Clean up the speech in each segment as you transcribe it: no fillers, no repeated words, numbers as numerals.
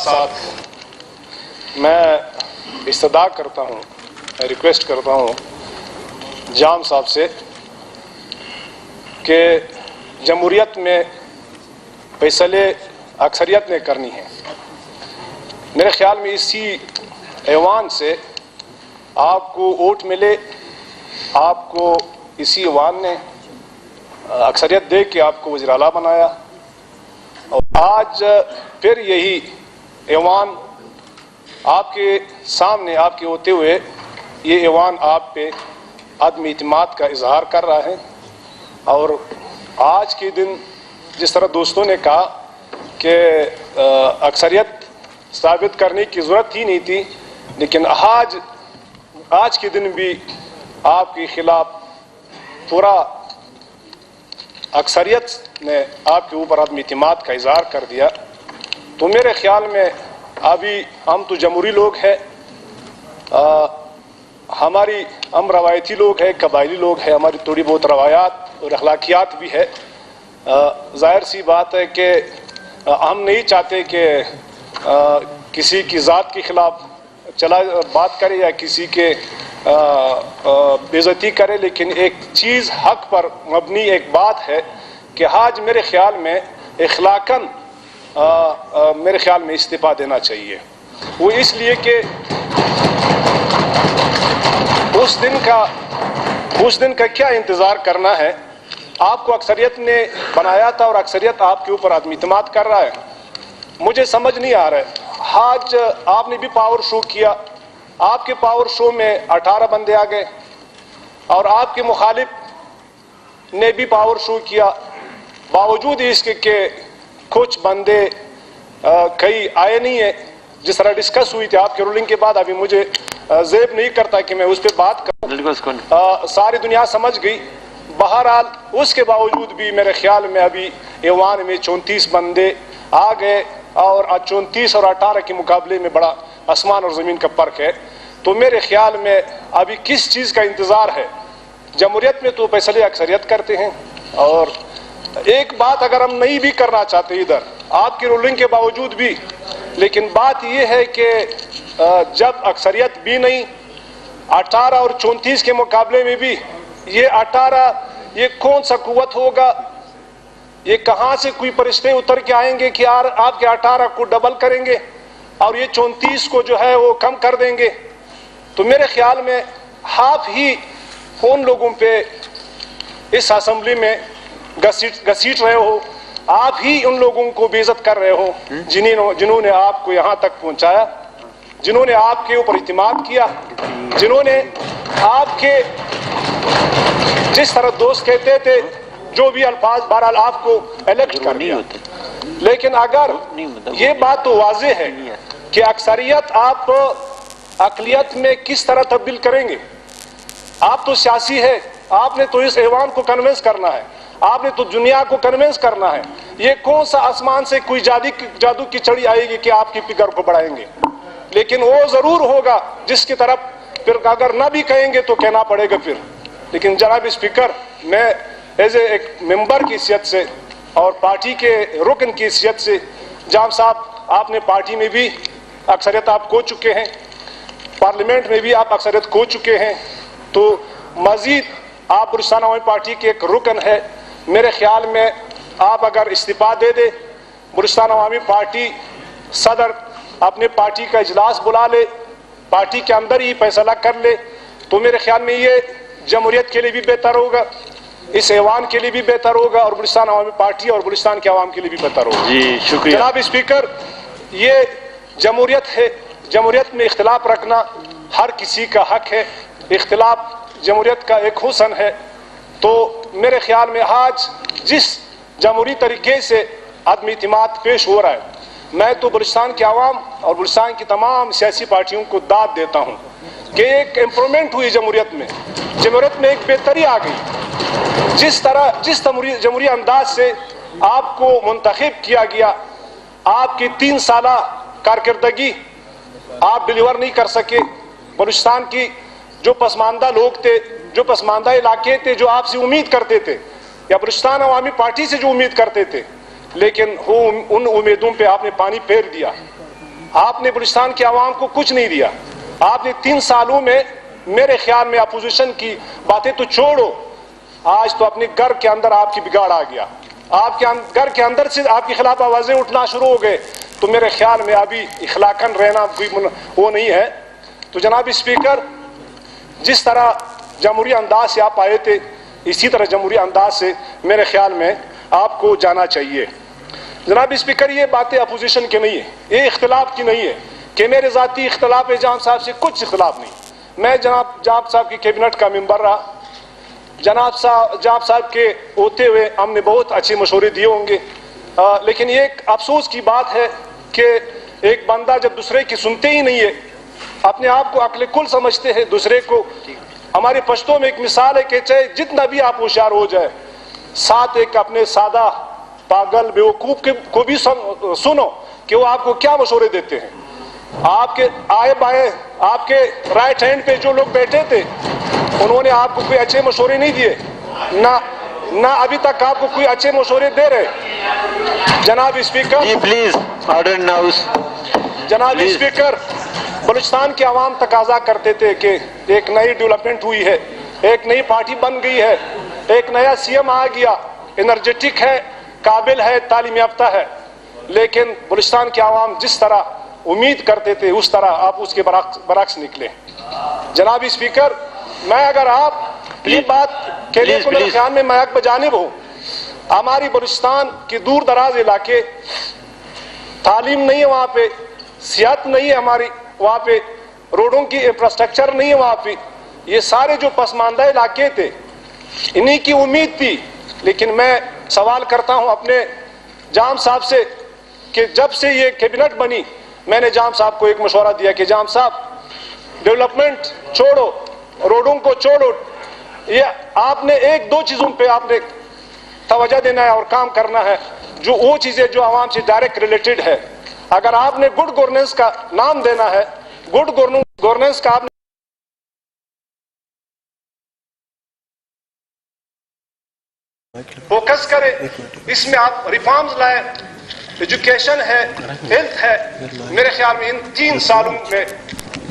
ساتھ ساتھ میں استدعا کرتا ہوں، ریکویسٹ کرتا ہوں جام صاحب سے کہ جمہوریت میں فیصلے اکثریت نے کرنی ہے۔ میرے خیال میں اسی ایوان سے آپ کو ووٹ ملے، آپ کو اسی ایوان نے اکثریت دے کے آپ کو وزیر اعلیٰ بنایا، اور آج پھر یہی ایوان آپ کے سامنے آپ کے ہوتے ہوئے یہ ایوان آپ پہ عدم اعتماد کا اظہار کر رہا ہے۔ اور آج کے دن جس طرح دوستوں نے کہا کہ اکثریت ثابت کرنے کی ضرورت ہی نہیں تھی، لیکن آج کے دن بھی آپ کے خلاف پورا اکثریت نے آپ کے اوپر عدم اعتماد کا اظہار کر دیا۔ تو میرے خیال میں ابھی ہم تو جمہوری لوگ ہیں، ہم روایتی لوگ ہیں، قبائلی لوگ ہیں، ہماری تھوڑی بہت روایات اور اخلاقیات بھی ہے۔ ظاہر سی بات ہے کہ ہم نہیں چاہتے کہ کسی کی ذات کے خلاف بات کرے یا کسی کے بے عزتی کرے، لیکن ایک چیز حق پر مبنی ایک بات ہے کہ آج میرے خیال میں اخلاقاً میرے خیال میں استعفیٰ دینا چاہیے۔ وہ اس لیے کہ اس دن کا کیا انتظار کرنا ہے؟ آپ کو اکثریت نے بنایا تھا اور اکثریت آپ کے اوپر عدم اعتماد کر رہا ہے۔ مجھے سمجھ نہیں آ رہا ہے، آج آپ نے بھی پاور شو کیا، آپ کے پاور شو میں 18 بندے آ گئے، اور آپ کے مخالف نے بھی پاور شو کیا، باوجود اس کے کہ کچھ بندے کئی آئے نہیں ہیں۔ جس طرح ڈسکس ہوئی تھی آپ کے رولنگ کے بعد، ابھی مجھے زیب نہیں کرتا کہ میں اس پہ بات کروں، ساری دنیا سمجھ گئی۔ بہرحال اس کے باوجود بھی میرے خیال میں ابھی ایوان میں 34 بندے آ گئے، اور 34 اور 18 کے مقابلے میں بڑا آسمان اور زمین کا فرق ہے۔ تو میرے خیال میں ابھی کس چیز کا انتظار ہے؟ جمہوریت میں تو فیصلے اکثریت کرتے ہیں، اور ایک بات اگر ہم نہیں بھی کرنا چاہتے ادھر آپ کی رولنگ کے باوجود بھی، لیکن بات یہ ہے کہ جب اکثریت بھی نہیں، 18 اور 34 کے مقابلے میں بھی یہ 18 یہ کون سا قوت ہوگا؟ یہ کہاں سے کوئی فرشتے اتر کے آئیں گے کہ آپ کے 18 کو ڈبل کریں گے اور یہ 34 کو جو ہے وہ کم کر دیں گے؟ تو میرے خیال میں آپ ہی ان لوگوں پہ اس اسمبلی میں گھسیٹ رہے ہو، آپ ہی ان لوگوں کو بے عزت کر رہے ہو جنہوں نے آپ کو یہاں تک پہنچایا، جنہوں نے آپ کے اوپر اعتماد کیا، جنہوں نے آپ کے جس طرح دوست کہتے تھے جو بھی الفاظ بہرحال آپ کو الیکٹ کر دیا۔ لیکن اگر یہ بات تو واضح ہے کہ اکثریت آپ اقلیت میں کس طرح تبدیل کریں گے؟ آپ تو سیاسی ہے، آپ نے تو اس ایوان کو کنونس کرنا ہے، آپ نے تو دنیا کو کنونس کرنا ہے۔ یہ کون سا آسمان سے کوئی جادو کی چڑی آئے گی کہ آپ کی فگر کو بڑھائیں گے؟ لیکن وہ ضرور ہوگا جس کی طرف پھر اگر نہ بھی کہیں گے تو کہنا پڑے گا پھر۔ لیکن جناب اسپیکر، میں ایز اے ایک ممبر کی حیثیت سے اور پارٹی کے رکن کی حیثیت سے، جام صاحب آپ نے پارٹی میں بھی اکثریت آپ کھو چکے ہیں، پارلیمنٹ میں بھی آپ اکثریت کھو چکے ہیں، تو مزید آپ بلوچستان عوامی پارٹی کے ایک رکن ہے۔ میرے خیال میں آپ اگر استعفیٰ دے دے، بلوچستان عوامی پارٹی صدر اپنے پارٹی کا اجلاس بلا لے، پارٹی کے اندر ہی فیصلہ کر لے، تو میرے خیال میں یہ جمہوریت کے لیے بھی بہتر ہوگا، اس ایوان کے لیے بھی بہتر ہوگا، اور بلوچستان عوامی پارٹی اور بلوچستان کے عوام کے لیے بھی بہتر ہوگا۔ جی شکریہ جناب اسپیکر، یہ جمہوریت ہے، جمہوریت میں اختلاف رکھنا ہر کسی کا حق ہے، اختلاف جمہوریت کا ایک حسن ہے۔ تو میرے خیال میں آج جس جمہوری طریقے سے عدم اعتماد پیش ہو رہا ہے، میں تو بلوچستان کے عوام اور بلوچستان کی تمام سیاسی پارٹیوں کو داد دیتا ہوں کہ ایک امپرومنٹ ہوئی جمہوریت میں ایک بہتری آ گئی۔ جس جمہوری انداز سے آپ کو منتخب کیا گیا، آپ کی 3 سالہ کارکردگی آپ ڈیلیور نہیں کر سکے۔ بلوچستان کی جو پسماندہ لوگ تھے، جو پسماندہ علاقے تھے، جو آپ سے امید کرتے تھے، یا بلوچستان عوامی پارٹی سے جو امید کرتے تھے، لیکن ان امیدوں پہ آپ نے پانی پھیر دیا۔ آپ نے بلوچستان کے عوام کو کچھ نہیں دیا. آپ نے 3 سالوں میں میرے خیال میں اپوزیشن کی باتیں تو چھوڑو, آج تو اپنے گھر کے اندر آپ کی بگاڑ آ گیا. آپ کے گھر کے اندر سے آپ کے خلاف آوازیں اٹھنا شروع ہو گئے, تو میرے خیال میں ابھی اخلاقاً رہنا کوئی وہ نہیں ہے. تو جناب اسپیکر, جس طرح جمہوری انداز سے آپ آئے تھے, اسی طرح جمہوری انداز سے میرے خیال میں آپ کو جانا چاہیے. جناب اسپیکر, یہ باتیں اپوزیشن کی نہیں ہے, یہ اختلاف کی نہیں ہے کہ میرے ذاتی اختلاف ہے جام صاحب سے, کچھ اختلاف نہیں. میں جام صاحب کی کیبنٹ کا ممبر رہا, جام صاحب کے ہوتے ہوئے ہم نے بہت اچھے مشورے دیے ہوں گے, لیکن یہ ایک افسوس کی بات ہے کہ ایک بندہ جب دوسرے کی سنتے ہی نہیں ہے, اپنے آپ کو عقل کل سمجھتے ہیں, دوسرے کو. ہمارے پشتوں میں ایک مثال ہے کہ چاہے جتنا بھی آپ ہوشیار ہو جائے, ساتھ ایک اپنے سادہ پاگل بیوقوف کو بھی سنو کہ وہ آپ کو کیا مشورے دیتے ہیں. آپ کے آئے بائیں, آپ کے رائٹ ہینڈ پہ جو لوگ بیٹھے تھے, انہوں نے آپ کو کوئی اچھے مشورے نہیں دیے, نہ ابھی تک آپ کو کوئی اچھے مشورے دے رہے. جناب اسپیکر, پلیز آرڈر ناؤس. جناب اسپیکر, بلوچستان کے عوام تقاضا کرتے تھے کہ ایک نئی ڈیولپمنٹ ہوئی ہے, ایک نئی پارٹی بن گئی ہے, ایک نیا سی ایم آ گیا, انرجیٹک ہے, قابل ہے, تعلیم یافتہ ہے, لیکن بلوچستان کے عوام جس طرح امید کرتے تھے اس طرح آپ اس کے برعکس نکلے. جناب اسپیکر, میں اگر آپ یہ بات کہنے کو میرے خیال میں حق بجانب ہوں, ہماری بلوچستان کے دور دراز علاقے, تعلیم نہیں ہے وہاں پہ, صحت نہیں ہے ہماری وہاں پہ, روڈوں کی انفراسٹرکچر نہیں ہے وہاں پہ, یہ سارے جو پسماندہ علاقے تھے انہی کی امید تھی. لیکن میں سوال کرتا ہوں اپنے جام صاحب سے کہ جب سے یہ کیبنٹ بنی, میں نے جام صاحب کو ایک مشورہ دیا کہ جام صاحب ڈیولپمنٹ چھوڑو, روڈوں کو چھوڑو, یہ آپ نے 1-2 چیزوں پہ آپ نے توجہ دینا ہے اور کام کرنا ہے, جو وہ چیزیں جو عوام سے ڈائریکٹ ریلیٹڈ ہے. اگر آپ نے گڈ گورننس کا نام دینا ہے, گڈ گورننس کا آپ نے فوکس کرے, اس میں آپ ریفارمز لائیں, ایجوکیشن ہے, ہیلتھ ہے. میرے خیال میں ان 3 سالوں میں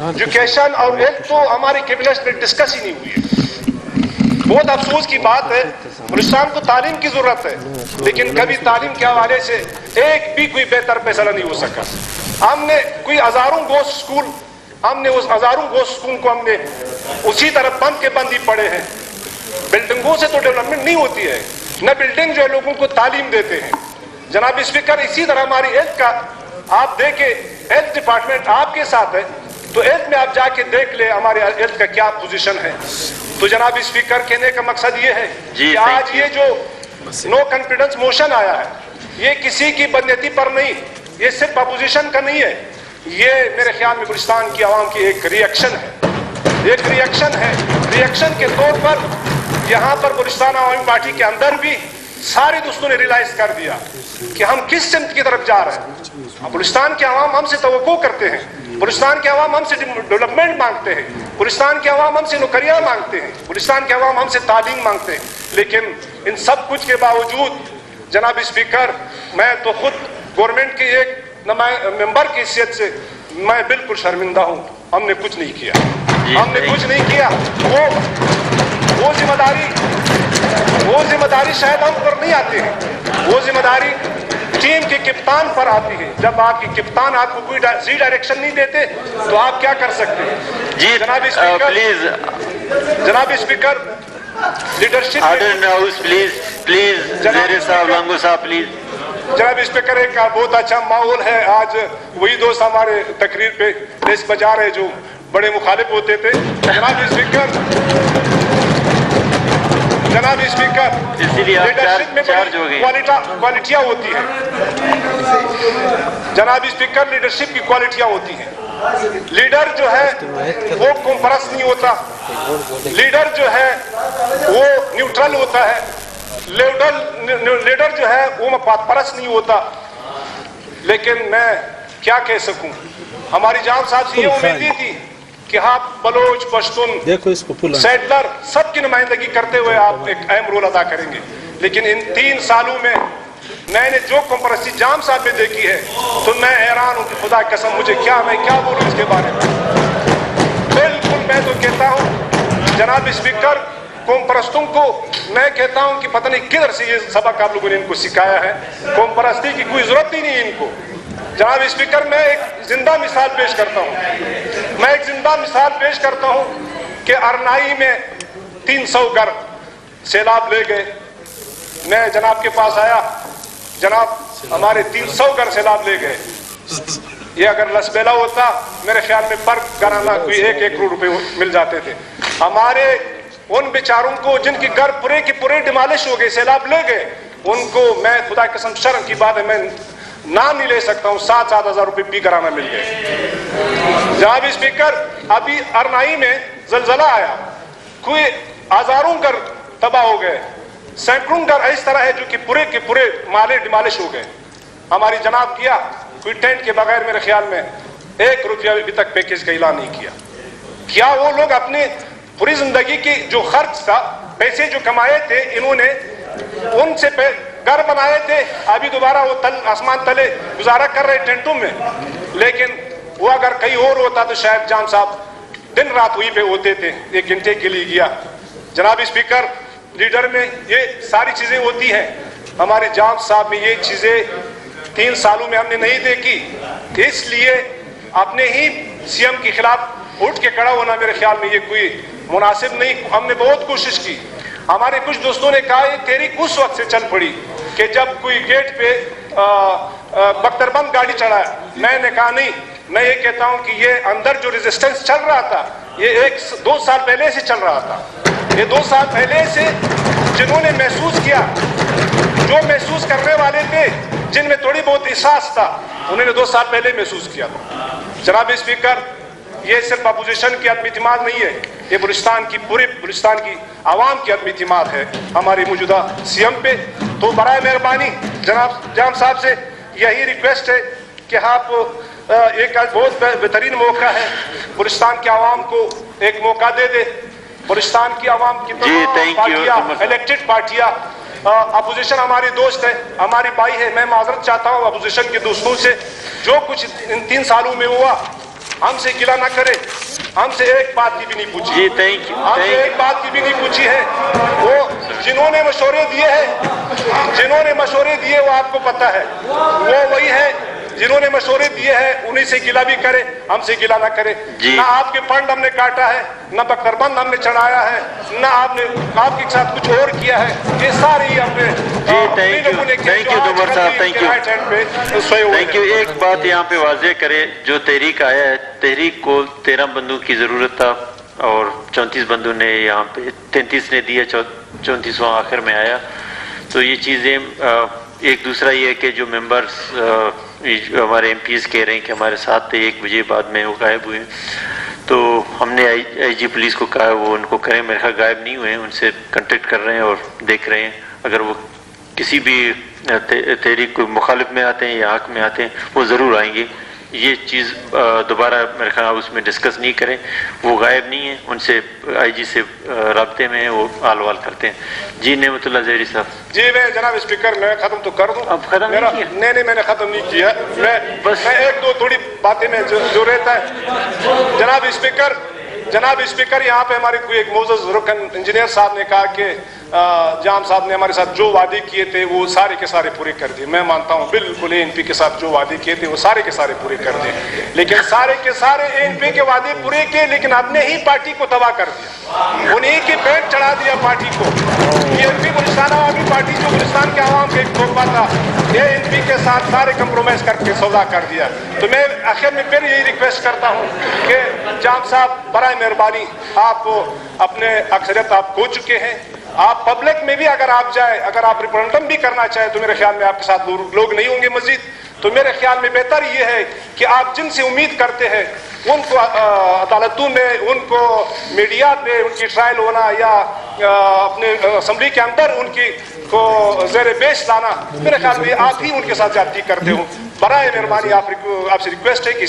ایجوکیشن اور ہیلتھ تو ہماری کیبنٹ میں ڈسکس ہی نہیں ہوئی ہے. بہت افسوس کی بات ہے, بلوچستان کو تعلیم کی ضرورت ہے, لیکن کبھی تعلیم کے حوالے سے ایک بھی کوئی بہتر فیصلہ نہیں ہو سکا. ہم نے کوئی ہزاروں گوشت اسکول, ہم نے اس ہزاروں گوشت اسکول کو ہم نے اسی طرح بند کے بند ہی پڑے ہیں. بلڈنگوں سے تو ڈیولپمنٹ نہیں ہوتی ہے, نہ بلڈنگ جو ہے لوگوں کو تعلیم دیتے ہیں. جناب اسپیکر, اسی طرح ہماری ہیلتھ کا آپ دیکھیں, ہیلتھ ڈپارٹمنٹ آپ کے ساتھ ہے, تو ہیلتھ میں آپ جا کے دیکھ لیں ہمارے ہیلتھ کا کیا پوزیشن ہے. تو جناب اسپیکر, کہنے کا مقصد یہ ہے کہ آج یہ جو نو کانفیڈنس موشن آیا ہے, یہ کسی کی بدنیتی پر نہیں, یہ صرف اپوزیشن کا نہیں ہے, یہ میرے خیال میں بلوچستان کی عوام کی ایک ریئیکشن ہے, ایک ریئیکشن ہے. ریئیکشن کے طور پر یہاں پر بلوچستان عوامی پارٹی کے اندر بھی سارے دوستوں نے ریلائز کر دیا کہ ہم کس سمت کی طرف جا رہے ہیں. بلوچستان کے عوام ہم سے توقع کرتے ہیں, بلوچستان کے عوام ہم سے ڈیولپمنٹ مانگتے ہیں, بلوچستان کے عوام ہم سے نوکریاں مانگتے ہیں, بلوچستان کے عوام ہم سے تعلیم مانگتے ہیں. لیکن ان سب کچھ کے باوجود جناب اسپیکر, میں تو خود گورنمنٹ کے ایک ممبر کی حیثیت سے میں بالکل شرمندہ ہوں. ہم نے کچھ نہیں کیا, ہم نے کچھ نہیں کیا. وہ ذمہ داری شاید ہم پر نہیں آتی ہے, وہ ذمہ داری ٹیم کے کپتان پر آتی ہے. جب آپ کے کپتان آپ کو کوئی ڈائریکشن نہیں دیتے تو آپ کیا کر سکتے ہیں. جی جناب اسپیکر, پلیز, جناب اسپیکر, لیڈرشپ پلیز زیر صاحب, لانگو صاحب پلیز. جناب اسپیکر, ایک بہت اچھا ماحول ہے. آج وہی دوست ہمارے تقریر پہ ڈیسک بجا رہے جو بڑے مخالف ہوتے تھے. جناب اسپیکر, اسی لیے لیڈرشپ میں کوالٹیاں ہوتی ہیں. جناب اسپیکر, لیڈرشپ کی کوالٹیاں ہوتی ہیں. لیڈر جو ہے وہ قوم پرست نہیں ہوتا, لیڈر جو ہے وہ نیوٹرل ہوتا ہے, لیڈر جو ہے وہ مفاد پرست نہیں ہوتا. لیکن میں کیا کہہ سکوں, ہماری جام صاحب سے یہ امید تھی کہ آپ بلوچ, پشتون, سیٹلر سب کی نمائندگی کرتے ہوئے آپ ایک اہم رول ادا کریں گے. لیکن ان 3 سالوں میں میں نے جو کمپرسی جام صاحب میں دیکھی ہے تو میں حیران ہوں کہ خدا کی قسم میں کیا بولوں اس کے بارے میں. بالکل میں تو کہتا ہوں جناب اسپیکر، قوم پرستوں کو میں کہتا ہوں کہ پتہ نہیں کدھر سے یہ سبق آپ لوگوں نے ان کو سکھایا ہے. قوم پرستی کی کوئی ضرورت ہی نہیں ہے ان کو. جناب اسپیکر، میں ایک زندہ مثال پیش کرتا ہوں کہ ارنائی میں 300 گھر سیلاب لے گئے. میں جناب کے پاس آیا، جناب ہمارے 300 گھر سیلاب لے گئے. یہ اگر لسبیلا ہوتا میرے خیال میں پر گھرانہ کوئی 1 کروڑ روپے مل جاتے تھے. ہمارے ان بیچاروں کو جن کے گھر پورے کے پورے ڈیمالش ہو گئے، سیلاب لے گئے، ان کو میں خدا کی قسم شرم کی بات ہے میں نام نہیں لے سکتا ہوں، 7,000 روپے بھی گھرانہ مل گئے. جناب اسپیکر، ابھی ارنائی میں زلزلہ آیا، کوئی ہزاروں گھر تباہ ہو گئے، سینکڑوں گھر اس طرح ہے جو کہ پورے کے پورے مالے ڈیمالش ہو گئے. ہماری جناب کیا کوئی ٹینٹ کے بغیر میرے خیال میں 1 روپیہ ابھی تک پیکیج کا اعلان نہیں کیا. کیا وہ لوگ اپنے پوری زندگی کی جو خرچ تھا، پیسے جو کمائے تھے، انہوں نے ان سے گھر بنائے تھے، ابھی دوبارہ وہ آسمان تلے گزارا کر رہے ٹینٹوں میں. لیکن وہ اگر کہیں اور ہوتا تو شاید جام صاحب دن رات وہیں پہ ہوتے تھے. 1 گھنٹے کے لیے گیا. جناب اسپیکر، لیڈر میں یہ ساری چیزیں ہوتی ہیں. ہمارے جام صاحب میں یہ چیزیں 3 سالوں میں ہم نے نہیں دیکھی. اس لیے اپنے ہی سی ایم کے خلاف اٹھ کے کھڑا ہونا میرے خیال میں یہ کوئی مناسب نہیں. ہم نے بہت کوشش کی. ہمارے کچھ دوستوں نے کہا یہ تحریک اس وقت سے چل پڑی کہ جب کوئی گیٹ پہ بختر بند گاڑی چڑھا. میں نے کہا نہیں، میں یہ کہتا ہوں کہ یہ اندر جو ریزسٹنس چل رہا تھا یہ 1-2 سال پہلے سے چل رہا تھا. یہ 2 سال پہلے سے جنہوں نے محسوس کیا، جو محسوس کرنے والے تھے، جن میں تھوڑی بہت احساس تھا، انہوں نے 2 سال پہلے محسوس کیا تھا. جناب اسپیکر، یہ صرف اپوزیشن کی عدم اعتماد نہیں ہے، یہ پوری بلوچستان کی عوام کی عدم اعتماد ہے ہماری موجودہ سی ایم پہ. تو برائے مہربانی جناب جام صاحب سے یہی ریکویسٹ ہے کہ آپ ایک بہت بہترین موقع ہے، بلوچستان کی عوام کو ایک موقع دے دے. بلوچستان کی عوام کی تمام پارٹیاں، الیکٹڈ پارٹیاں، اپوزیشن ہماری دوست ہے، ہماری بھائی ہے. میں معذرت چاہتا ہوں اپوزیشن کے دوستوں سے، جو کچھ ان 3 سالوں میں ہوا ہم سے گلہ نہ کرے. ہم سے ایک بات کی بھی نہیں پوچھی، ہم سے ایک بات کی بھی نہیں پوچھی ہے. وہ جنہوں نے مشورے دیے وہ آپ کو پتہ ہے، وہ وہی ہے جنہوں نے مشورے دیے ہیں، انہی سے گلہ بھی کرے، ہم سے گلہ نہ کرے. نہ آپ کے فنڈ ہم نے کاٹا ہے، نہ بختر بند ہم نے چڑھایا ہے، نہ آپ نے آپ کے ساتھ کچھ اور کیا ہے. یہ سارے ہی ہم نے تھینک یو. ایک بات یہاں پہ واضح کرے، جو تحریک آیا ہے، تحریک کو 13 بندوں کی ضرورت تھا اور 34 بندوں نے یہاں پہ 33 نے دیا، 34واں آخر میں آیا. تو یہ چیزیں ایک دوسرا یہ ہے کہ جو ممبرز ہمارے ایم پیز کہہ رہے ہیں کہ ہمارے ساتھ تھے، 1 بجے بعد میں وہ غائب ہوئے. تو ہم نے آئی جی پولیس کو کہا وہ ان کو کریں. میرے خیال غائب نہیں ہوئے ہیں، ان سے کنٹیکٹ کر رہے ہیں اور دیکھ رہے ہیں. اگر وہ کسی بھی تحریک کو مخالف میں آتے ہیں یا حق میں آتے ہیں وہ ضرور آئیں گے. یہ چیز دوبارہ میرے خیال اس میں ڈسکس نہیں کریں. وہ غائب نہیں ہیں، ان سے آئی جی سے رابطے میں ہیں، وہ آل وال کرتے ہیں. جی نعمت اللہ زہری صاحب. جی میں جناب اسپیکر میں ختم تو کر دوں. اب ختم نہیں میں نے ختم نہیں کیا. میں 1-2 تھوڑی باتیں میں جو رہتا ہے. جناب اسپیکر یہاں پہ ہمارے کوئی ایک معزز رکن انجینئر صاحب نے کہا کہ جام صاحب نے ہمارے ساتھ جو وعدے کیے تھے وہ سارے کے سارے پورے کر دیے. میں مانتا ہوں بالکل اے این پی کے ساتھ جو وعدے کیے تھے وہ سارے کے سارے پورے کر دیے، لیکن سارے کے سارے اے این پی کے وعدے پورے کیے لیکن اپنے ہی پارٹی کو تباہ کر دیا. انہیں کی پینٹ چڑھا دیا پارٹی کو. اے این پی بلوچستان عوامی پارٹی جو بلوچستان کے عوام کا ایک توحفہ تھا، اے این پی کے ساتھ سارے کمپرومائز کر کے سودا کر دیا. تو میں آخر میں پھر یہی ریکویسٹ کرتا ہوں کہ جام صاحب برائے مہربانی آپ اپنے اکثریت آپ کھو چکے ہیں. آپ پبلک میں بھی اگر آپ جائیں، اگر آپ ریفرنڈم بھی کرنا چاہیں تو میرے خیال میں آپ کے ساتھ لوگ نہیں ہوں گے مزید. تو میرے خیال میں بہتر یہ ہے کہ آپ جن سے امید کرتے ہیں ان کو عدالتوں میں، ان کو میڈیا پہ ان کی ٹرائل ہونا یا اپنے اسمبلی کے اندر ان کی کو زیر پیش لانا، میرے خیال میں آپ ہی ان کے ساتھ زیادتی کرتے ہو. برائے مہربانی آپ سے ریکویسٹ ہے کہ